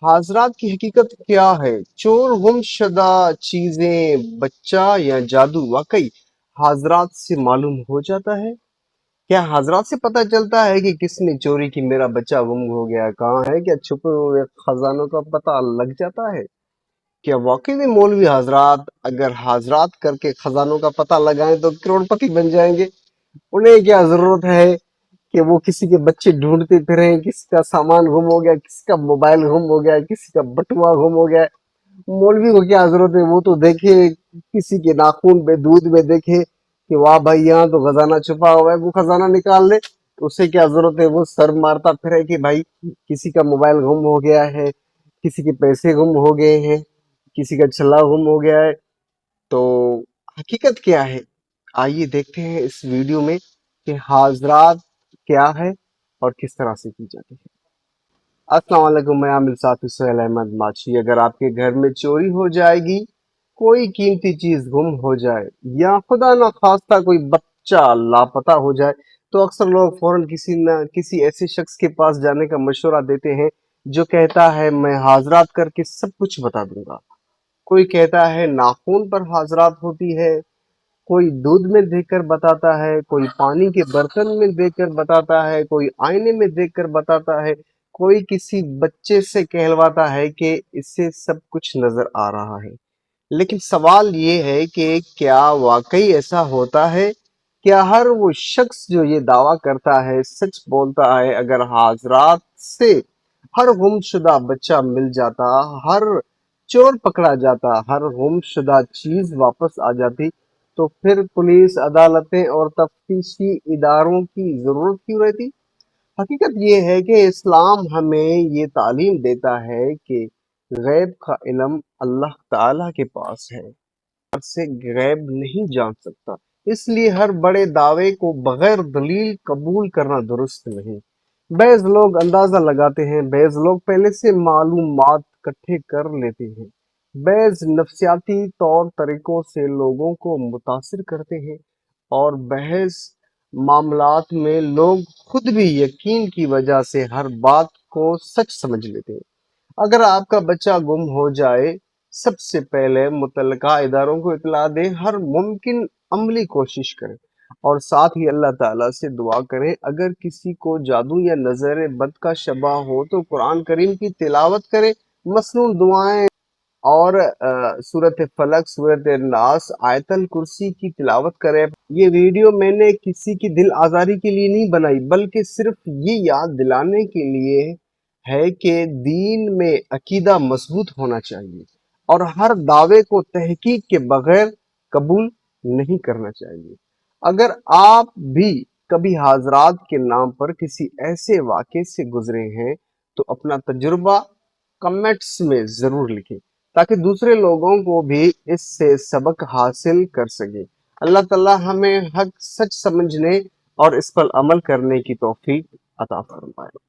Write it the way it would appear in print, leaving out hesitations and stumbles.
حاضرات کی حقیقت کیا ہے؟ چور، گم شدہ چیزیں، بچہ یا جادو؟ واقعی حاضرات سے معلوم ہو جاتا ہے؟ کیا حاضرات سے پتہ چلتا ہے کہ کس نے چوری کی، میرا بچہ گم ہو گیا کہاں ہے؟ کیا چھپے ہوئے خزانوں کا پتہ لگ جاتا ہے؟ کیا واقعی میں مولوی حضرات اگر حاضرات کر کے خزانوں کا پتہ لگائیں تو کروڑ پتی بن جائیں گے؟ انہیں کیا ضرورت ہے کہ وہ کسی کے بچے ڈھونڈتے پھریں، کسی کا سامان گم ہو گیا، کسی کا موبائل گم ہو گیا، کسی کا بٹوا گم ہو گیا؟ مولوی کو کیا ضرورت ہے؟ وہ تو دیکھے کسی کے ناخون میں، دودھ میں دیکھے کہ واہ بھائی یہاں تو خزانہ چھپا ہوا ہے، وہ خزانہ نکال لے۔ تو اسے کیا ضرورت ہے وہ سر مارتا پھرے کہ بھائی کسی کا موبائل گم ہو گیا ہے، کسی کے پیسے گم ہو گئے ہیں، کسی کا چھلا گم ہو گیا ہے؟ تو حقیقت کیا ہے؟ آئیے دیکھتے ہیں اس ویڈیو میں کہ حاضرات کیا ہے اور کس طرح سے کی جاتی ہے۔ السلام علیکم، میں عامل ساتھی سہیل احمد ماچھی۔ اگر آپ کے گھر میں چوری ہو جائے گی، کوئی قیمتی چیز گم ہو جائے یا خدا نخواستہ کوئی بچہ لاپتہ ہو جائے تو اکثر لوگ فوراً کسی نہ کسی ایسے شخص کے پاس جانے کا مشورہ دیتے ہیں جو کہتا ہے میں حاضرات کر کے سب کچھ بتا دوں گا۔ کوئی کہتا ہے ناخون پر حاضرات ہوتی ہے، کوئی دودھ میں دیکھ کر بتاتا ہے، کوئی پانی کے برتن میں دیکھ کر بتاتا ہے، کوئی آئینے میں دیکھ کر بتاتا ہے، کوئی کسی بچے سے کہلواتا ہے کہ اس سے سب کچھ نظر آ رہا ہے۔ لیکن سوال یہ ہے کہ کیا واقعی ایسا ہوتا ہے؟ کیا ہر وہ شخص جو یہ دعویٰ کرتا ہے سچ بولتا ہے؟ اگر حاضرات سے ہر گم شدہ بچہ مل جاتا، ہر چور پکڑا جاتا، ہر گم شدہ چیز واپس آ جاتی، تو پھر پولیس، عدالتیں اور تفتیشی اداروں کی ضرورت کیوں رہتی؟ حقیقت یہ ہے کہ اسلام ہمیں یہ تعلیم دیتا ہے کہ غیب کا علم اللہ تعالیٰ کے پاس ہے، سے غیب نہیں جان سکتا، اس لیے ہر بڑے دعوے کو بغیر دلیل قبول کرنا درست نہیں۔ بعض لوگ اندازہ لگاتے ہیں، بعض لوگ پہلے سے معلومات اکٹھے کر لیتے ہیں، بعض نفسیاتی طور طریقوں سے لوگوں کو متاثر کرتے ہیں، اور بعض معاملات میں لوگ خود بھی یقین کی وجہ سے ہر بات کو سچ سمجھ لیتے ہیں۔ اگر آپ کا بچہ گم ہو جائے، سب سے پہلے متعلقہ اداروں کو اطلاع دیں، ہر ممکن عملی کوشش کریں، اور ساتھ ہی اللہ تعالیٰ سے دعا کریں۔ اگر کسی کو جادو یا نظر بد کا شبہ ہو تو قرآن کریم کی تلاوت کریں، مسنون دعائیں اور سورۃ فلق، سورۃ ناس، آیت الکرسی کی تلاوت کریں۔ یہ ویڈیو میں نے کسی کی دل آزاری کے لیے نہیں بنائی، بلکہ صرف یہ یاد دلانے کے لیے ہے کہ دین میں عقیدہ مضبوط ہونا چاہیے اور ہر دعوے کو تحقیق کے بغیر قبول نہیں کرنا چاہیے۔ اگر آپ بھی کبھی حاضرات کے نام پر کسی ایسے واقعے سے گزرے ہیں تو اپنا تجربہ کمنٹس میں ضرور لکھیں تاکہ دوسرے لوگوں کو بھی اس سے سبق حاصل کر سکیں۔ اللہ تعالیٰ ہمیں حق سچ سمجھنے اور اس پر عمل کرنے کی توفیق عطا فرمائے۔